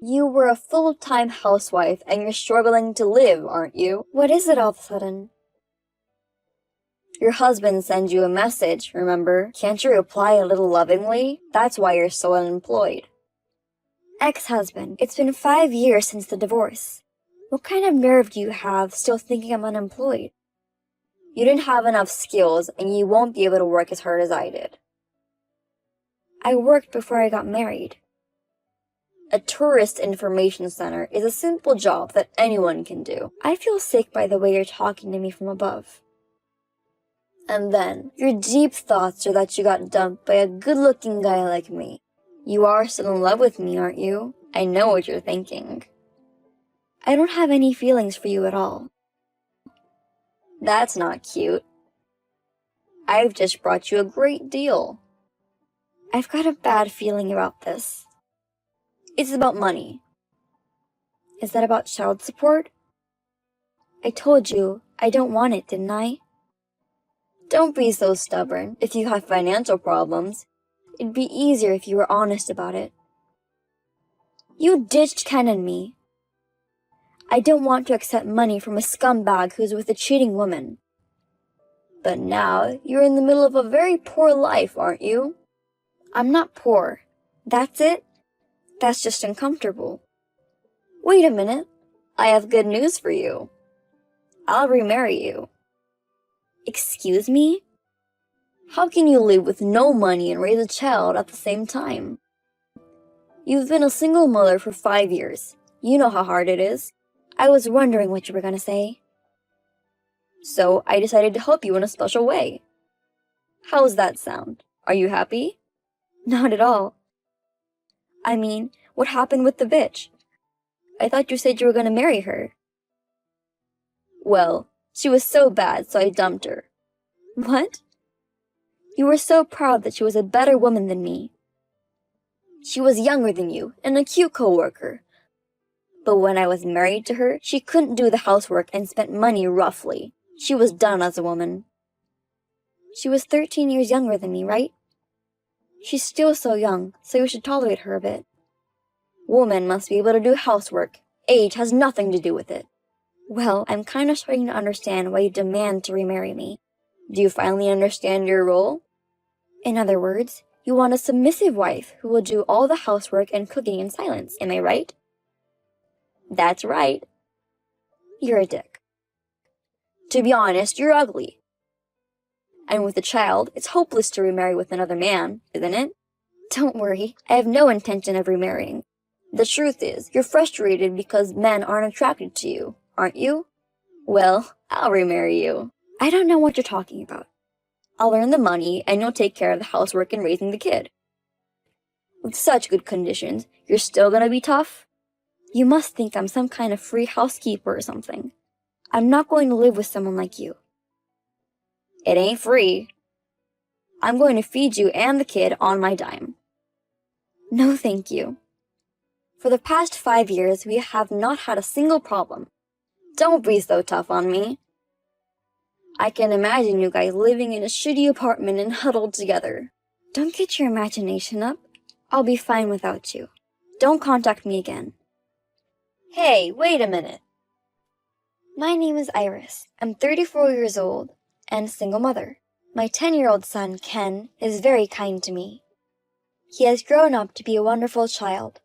You were a full-time housewife and you're struggling to live, aren't you? What is it all of a sudden? Your husband sends you a message, remember? Can't you reply a little lovingly? That's why you're so unemployed. Ex-husband, it's been 5 years since the divorce. What kind of nerve do you have still thinking I'm unemployed? You didn't have enough skills and you won't be able to work as hard as I did. I worked before I got married. A tourist information center is a simple job that anyone can do. I feel sick by the way you're talking to me from above. And then, your deep thoughts are that you got dumped by a good-looking guy like me. You are still in love with me, aren't you? I know what you're thinking. I don't have any feelings for you at all. That's not cute. I've just brought you a great deal. I've got a bad feeling about this. It's about money. Is that about child support? I told you I don't want it, didn't I? Don't be so stubborn. If you have financial problems, it'd be easier if you were honest about it. You ditched Ken and me. I don't want to accept money from a scumbag who's with a cheating woman. But now, you're in the middle of a very poor life, aren't you? I'm not poor. That's it? That's just uncomfortable. Wait a minute. I have good news for you. I'll remarry you. Excuse me? How can you live with no money and raise a child at the same time? You've been a single mother for 5 years. You know how hard it is. I was wondering what you were going to say. So I decided to help you in a special way. How's that sound? Are you happy? Not at all. I mean, what happened with the bitch? I thought you said you were going to marry her. Well, she was so bad, so I dumped her. What? You were so proud that she was a better woman than me. She was younger than you and a cute co-worker. But when I was married to her, she couldn't do the housework and spent money roughly. She was done as a woman. She was 13 years younger than me, right? She's still so young, so you should tolerate her a bit. Women must be able to do housework. Age has nothing to do with it. Well, I'm kind of starting to understand why you demand to remarry me. Do you finally understand your role? In other words, you want a submissive wife who will do all the housework and cooking in silence, am I right? That's right. You're a dick. To be honest, you're ugly. And with a child, it's hopeless to remarry with another man, isn't it? Don't worry, I have no intention of remarrying. The truth is, you're frustrated because men aren't attracted to you, aren't you? Well, I'll remarry you. I don't know what you're talking about. I'll earn the money and you'll take care of the housework and raising the kid. With such good conditions, you're still gonna be tough? You must think I'm some kind of free housekeeper or something. I'm not going to live with someone like you. It ain't free. I'm going to feed you and the kid on my dime. No, thank you. For the past 5 years, we have not had a single problem. Don't be so tough on me. I can imagine you guys living in a shitty apartment and huddled together. Don't get your imagination up. I'll be fine without you. Don't contact me again. Hey, wait a minute. My name is Iris. I'm 34 years old and a single mother. My 10-year-old son, Ken, is very kind to me. He has grown up to be a wonderful child.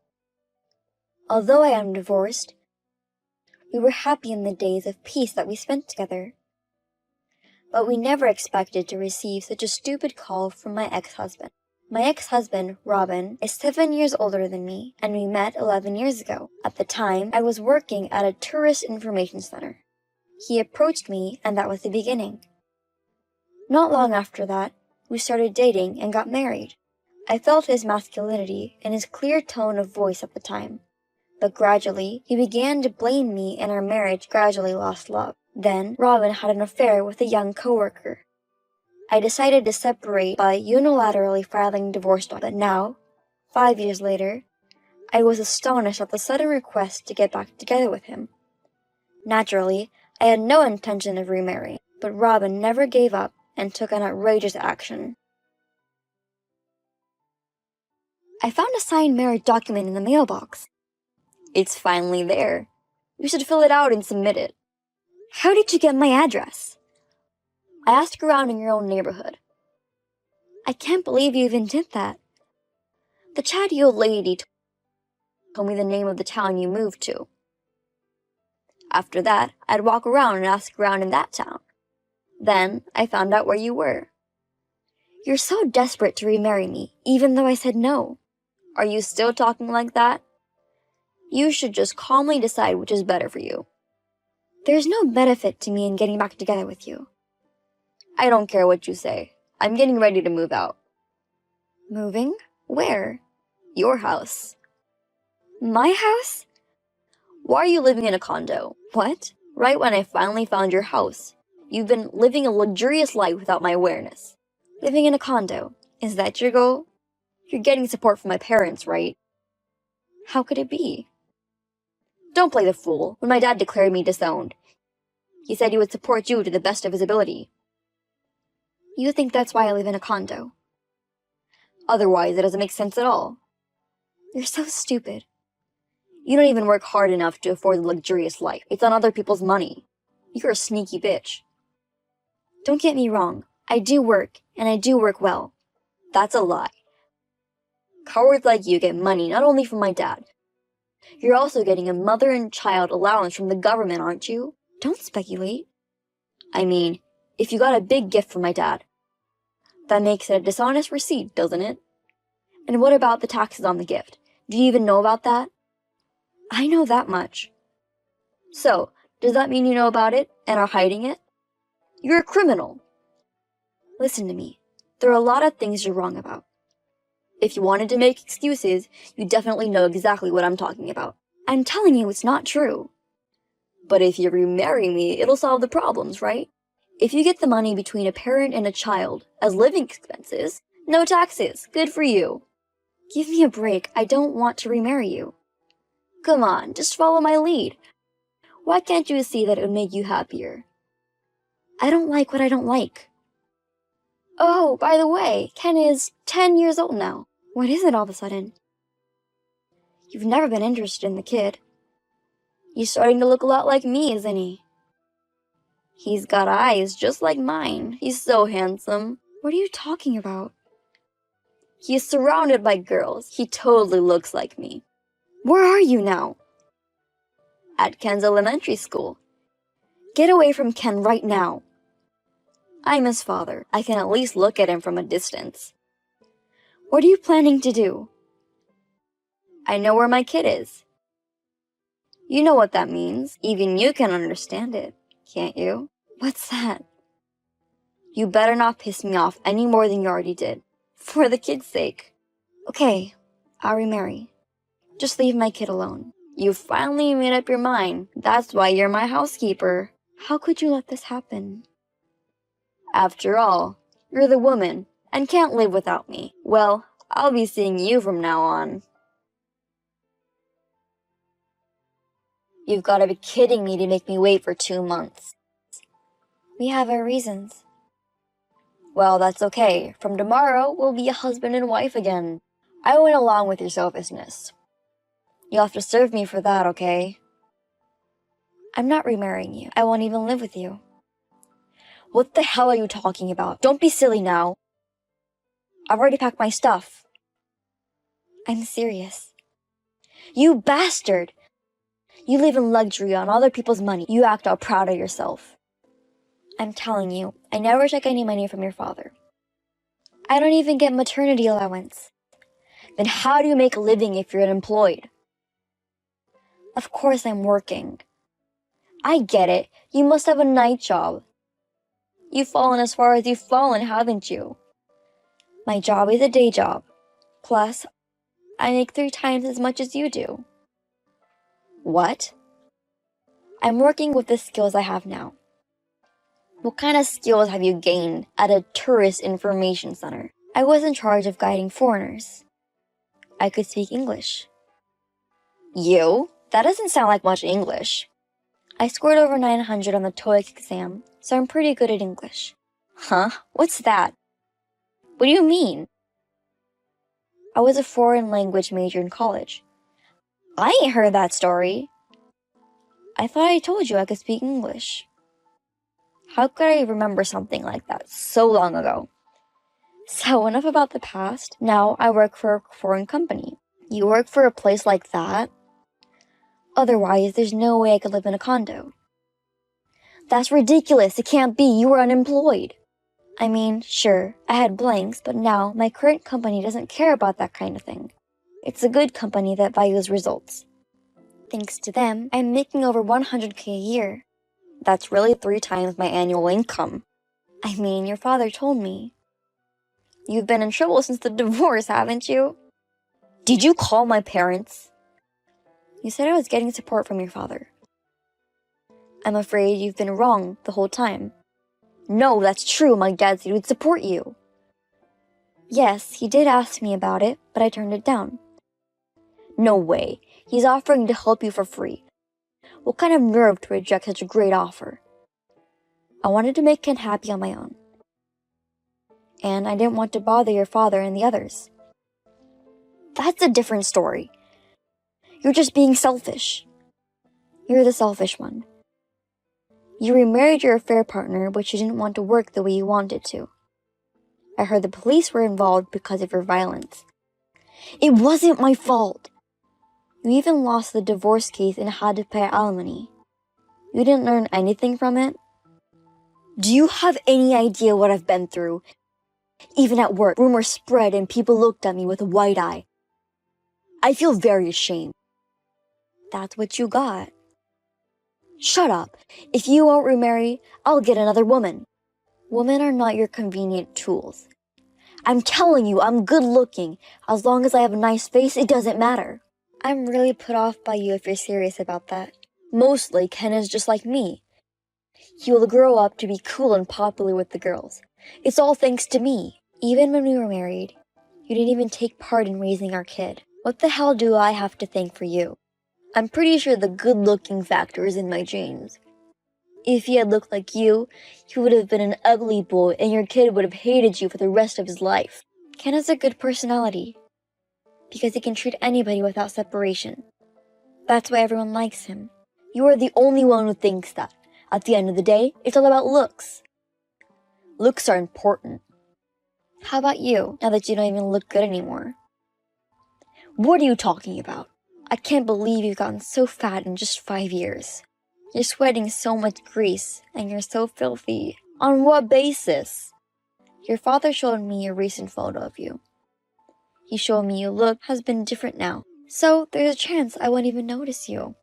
Although I am divorced, we were happy in the days of peace that we spent together. But we never expected to receive such a stupid call from my ex-husband. My ex-husband, Robin, is 7 years older than me, and we met 11 years ago. At the time, I was working at a tourist information center. He approached me, and that was the beginning. Not long after that, we started dating and got married. I felt his masculinity and his clear tone of voice at the time. But gradually, he began to blame me and our marriage gradually lost love. Then, Robin had an affair with a young coworker. I decided to separate by unilaterally filing divorce documents. But now, 5 years later, I was astonished at the sudden request to get back together with him. Naturally, I had no intention of remarrying, but Robin never gave up and took an outrageous action. I found a signed marriage document in the mailbox. It's finally there. You should fill it out and submit it. How did you get my address? I asked around in your own neighborhood. I can't believe you even did that. The chatty old lady told me the name of the town you moved to. After that, I'd walk around and ask around in that town. Then, I found out where you were. You're so desperate to remarry me, even though I said no. Are you still talking like that? You should just calmly decide which is better for you. There's no benefit to me in getting back together with you. I don't care what you say. I'm getting ready to move out. Moving? Where? Your house. My house? Why are you living in a condo? What? Right when I finally found your house. You've been living a luxurious life without my awareness. Living in a condo. Is that your goal? You're getting support from my parents, right? How could it be? Don't play the fool. When my dad declared me disowned, he said he would support you to the best of his ability. You think that's why I live in a condo? Otherwise, it doesn't make sense at all. You're so stupid. You don't even work hard enough to afford the luxurious life. It's on other people's money. You're a sneaky bitch. Don't get me wrong. I do work, and I do work well. That's a lie. Cowards like you get money not only from my dad. You're also getting a mother and child allowance from the government, aren't you? Don't speculate. I mean, if you got a big gift from my dad, that makes it a dishonest receipt, doesn't it? And what about the taxes on the gift? Do you even know about that? I know that much. So, does that mean you know about it and are hiding it? You're a criminal. Listen to me. There are a lot of things you're wrong about. If you wanted to make excuses, you definitely know exactly what I'm talking about. I'm telling you it's not true. But if you remarry me, it'll solve the problems, right? If you get the money between a parent and a child as living expenses, no taxes. Good for you. Give me a break. I don't want to remarry you. Come on, just follow my lead. Why can't you see that it would make you happier? I don't like what I don't like. Oh, by the way, Ken is 10 years old now. What is it all of a sudden? You've never been interested in the kid. He's starting to look a lot like me, isn't he? He's got eyes just like mine. He's so handsome. What are you talking about? He's surrounded by girls. He totally looks like me. Where are you now? At Ken's elementary school. Get away from Ken right now. I'm his father. I can at least look at him from a distance. What are you planning to do? I know where my kid is. You know what that means. Even you can understand it, can't you? What's that? You better not piss me off any more than you already did. For the kid's sake. Okay, I'll remarry. Just leave my kid alone. You finally made up your mind. That's why you're my housekeeper. How could you let this happen? After all, you're the woman and can't live without me. Well, I'll be seeing you from now on. You've got to be kidding me to make me wait for 2 months. We have our reasons. Well, that's okay. From tomorrow, we'll be a husband and wife again. I went along with your selfishness. You'll have to serve me for that, okay? I'm not remarrying you. I won't even live with you. What the hell are you talking about? Don't be silly now. I've already packed my stuff. I'm serious. You bastard! You live in luxury on other people's money. You act all proud of yourself. I'm telling you, I never took any money from your father. I don't even get maternity allowance. Then how do you make a living if you're unemployed? Of course I'm working. I get it. You must have a night job. You've fallen as far as you've fallen, haven't you? My job is a day job. Plus, I make 3 times as much as you do. What? I'm working with the skills I have now. What kind of skills have you gained at a tourist information center? I was in charge of guiding foreigners. I could speak English. You? That doesn't sound like much English. I scored over 900 on the TOEIC exam, so I'm pretty good at English. Huh? What's that? What do you mean? I was a foreign language major in college. I ain't heard that story. I thought I told you I could speak English. How could I remember something like that so long ago? So enough about the past. Now I work for a foreign company. You work for a place like that? Otherwise, there's no way I could live in a condo. That's ridiculous. It can't be. You were unemployed. I mean, sure, I had blanks, but now my current company doesn't care about that kind of thing. It's a good company that values results. Thanks to them, I'm making over $100K a year. That's really 3 times my annual income. I mean, your father told me. You've been in trouble since the divorce, haven't you? Did you call my parents? You said I was getting support from your father. I'm afraid you've been wrong the whole time. No, that's true. My dad said he would support you. Yes, he did ask me about it, but I turned it down. No way. He's offering to help you for free. What kind of nerve to reject such a great offer? I wanted to make Ken happy on my own. And I didn't want to bother your father and the others. That's a different story. You're just being selfish. You're the selfish one. You remarried your affair partner, but you didn't want to work the way you wanted to. I heard the police were involved because of your violence. It wasn't my fault. You even lost the divorce case and had to pay alimony. You didn't learn anything from it? Do you have any idea what I've been through? Even at work, rumors spread and people looked at me with a wide eye. I feel very ashamed. That's what you got. Shut up. If you won't remarry, I'll get another woman. Women are not your convenient tools. I'm telling you, I'm good looking. As long as I have a nice face, it doesn't matter. I'm really put off by you if you're serious about that. Mostly, Ken is just like me. He will grow up to be cool and popular with the girls. It's all thanks to me. Even when we were married, you didn't even take part in raising our kid. What the hell do I have to thank for you? I'm pretty sure the good-looking factor is in my genes. If he had looked like you, he would have been an ugly boy and your kid would have hated you for the rest of his life. Ken has a good personality because he can treat anybody without separation. That's why everyone likes him. You are the only one who thinks that. At the end of the day, it's all about looks. Looks are important. How about you, now that you don't even look good anymore? What are you talking about? I can't believe you've gotten so fat in just 5 years. You're sweating so much grease, and you're so filthy. On what basis? Your father showed me a recent photo of you. He showed me your look has been different now, so there's a chance I won't even notice you.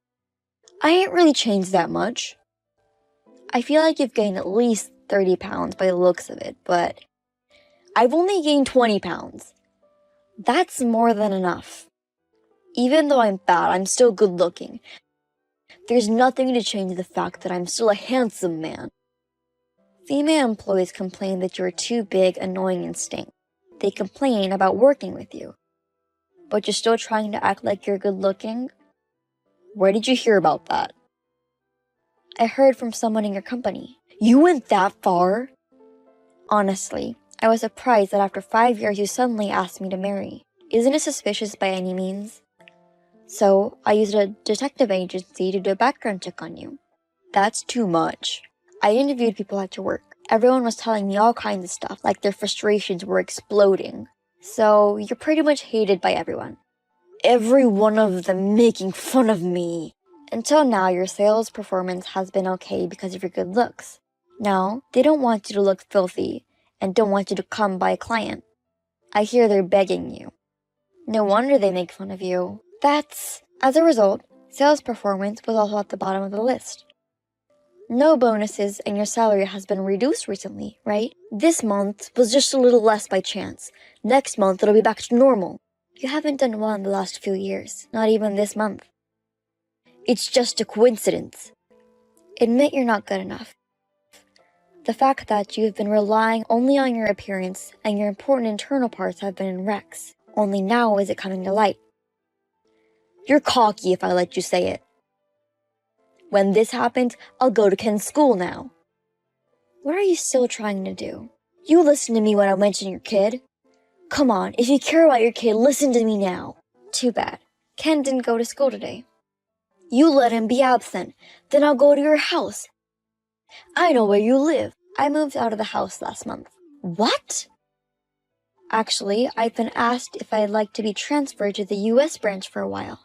I ain't really changed that much. I feel like you've gained at least 30 pounds by the looks of it, but I've only gained 20 pounds. That's more than enough. Even though I'm fat, I'm still good looking. There's nothing to change the fact that I'm still a handsome man. Female employees complain that you're too big, annoying, and stink. They complain about working with you. But you're still trying to act like you're good looking? Where did you hear about that? I heard from someone in your company. You went that far? Honestly, I was surprised that after 5 years you suddenly asked me to marry. Isn't it suspicious by any means? So, I used a detective agency to do a background check on you. That's too much. I interviewed people at your work. Everyone was telling me all kinds of stuff, like their frustrations were exploding. So, you're pretty much hated by everyone. Every one of them making fun of me. Until now, your sales performance has been okay because of your good looks. Now, they don't want you to look filthy and don't want you to come by a client. I hear they're begging you. No wonder they make fun of you. As a result, sales performance was also at the bottom of the list. No bonuses and your salary has been reduced recently, right? This month was just a little less by chance. Next month it'll be back to normal. You haven't done well in the last few years, not even this month. It's just a coincidence. Admit you're not good enough. The fact that you have been relying only on your appearance and your important internal parts have been in wrecks. Only now is it coming to light. You're cocky if I let you say it. When this happens, I'll go to Ken's school now. What are you still trying to do? You listen to me when I mention your kid. Come on, if you care about your kid, listen to me now. Too bad. Ken didn't go to school today. You let him be absent. Then I'll go to your house. I know where you live. I moved out of the house last month. What? Actually, I've been asked if I'd like to be transferred to the US branch for a while.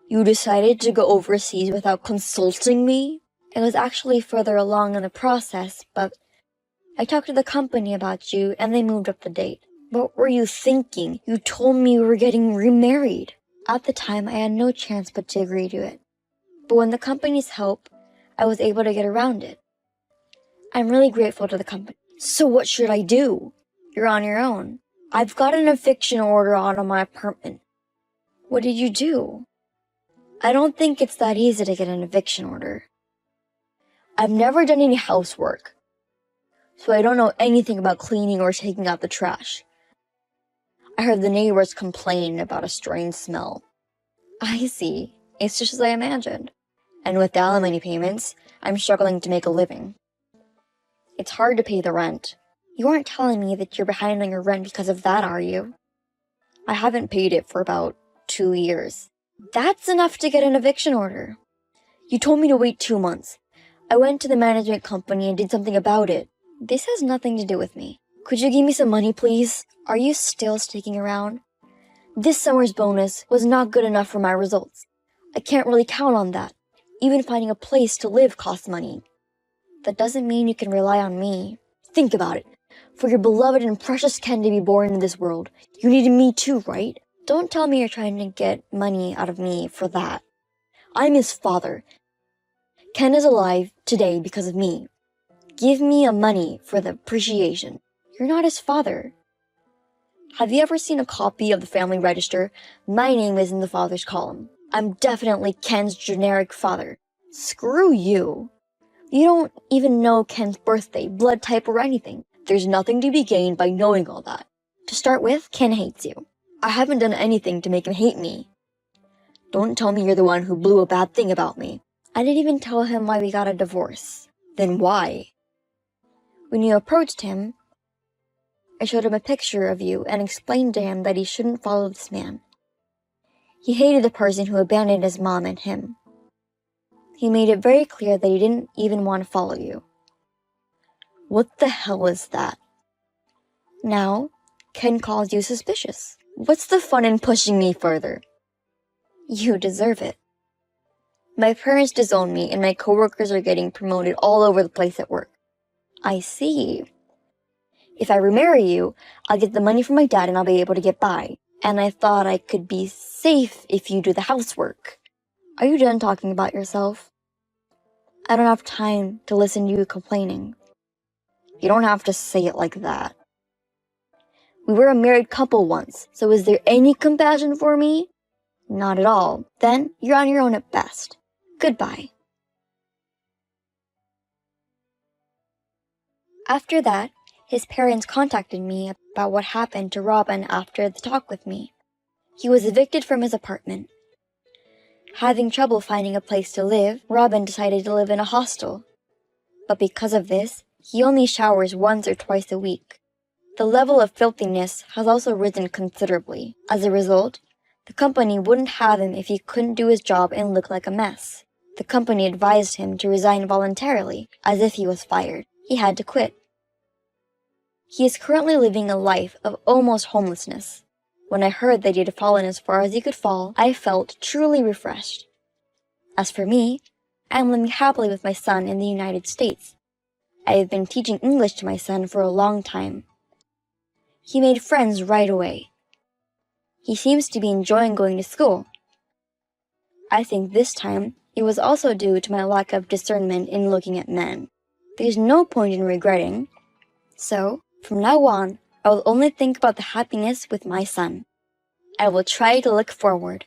You decided to go overseas without consulting me? It was actually further along in the process, but I talked to the company about you and they moved up the date. What were you thinking? You told me we were getting remarried. At the time, I had no chance but to agree to it. But with the company's help, I was able to get around it. I'm really grateful to the company. So what should I do? You're on your own. I've got an eviction order out on my apartment. What did you do? I don't think it's that easy to get an eviction order. I've never done any housework, so I don't know anything about cleaning or taking out the trash. I heard the neighbors complain about a strange smell. I see. It's just as I imagined. And with the alimony payments, I'm struggling to make a living. It's hard to pay the rent. You aren't telling me that you're behind on your rent because of that, are you? I haven't paid it for about 2 years. That's enough to get an eviction order. You told me to wait 2 months. I went to the management company and did something about it. This has nothing to do with me. Could you give me some money, please? Are you still sticking around? This summer's bonus was not good enough for my results. I can't really count on that. Even finding a place to live costs money. That doesn't mean you can rely on me. Think about it. For your beloved and precious Ken to be born into this world, you needed me too, right? Don't tell me you're trying to get money out of me for that. I'm his father. Ken is alive today because of me. Give me money for the appreciation. You're not his father. Have you ever seen a copy of the family register? My name is in the father's column. I'm definitely Ken's generic father. Screw you. You don't even know Ken's birthday, blood type, or anything. There's nothing to be gained by knowing all that. To start with, Ken hates you. I haven't done anything to make him hate me. Don't tell me you're the one who blew a bad thing about me. I didn't even tell him why we got a divorce. Then why? When you approached him, I showed him a picture of you and explained to him that he shouldn't follow this man. He hated the person who abandoned his mom and him. He made it very clear that he didn't even want to follow you. What the hell is that? Now, Ken calls you suspicious. What's the fun in pushing me further? You deserve it. My parents disown me and my coworkers are getting promoted all over the place at work. I see. If I remarry you, I'll get the money from my dad and I'll be able to get by. And I thought I could be safe if you do the housework. Are you done talking about yourself? I don't have time to listen to you complaining. You don't have to say it like that. We were a married couple once, so is there any compassion for me? Not at all. Then you're on your own at best. Goodbye. After that, his parents contacted me about what happened to Robin after the talk with me. He was evicted from his apartment. Having trouble finding a place to live, Robin decided to live in a hostel. But because of this, he only showers once or twice a week. The level of filthiness has also risen considerably. As a result, the company wouldn't have him if he couldn't do his job and look like a mess. The company advised him to resign voluntarily, as if he was fired. He had to quit. He is currently living a life of almost homelessness. When I heard that he had fallen as far as he could fall, I felt truly refreshed. As for me, I am living happily with my son in the United States. I have been teaching English to my son for a long time. He made friends right away. He seems to be enjoying going to school. I think this time it was also due to my lack of discernment in looking at men. There's no point in regretting. So, from now on, I will only think about the happiness with my son. I will try to look forward.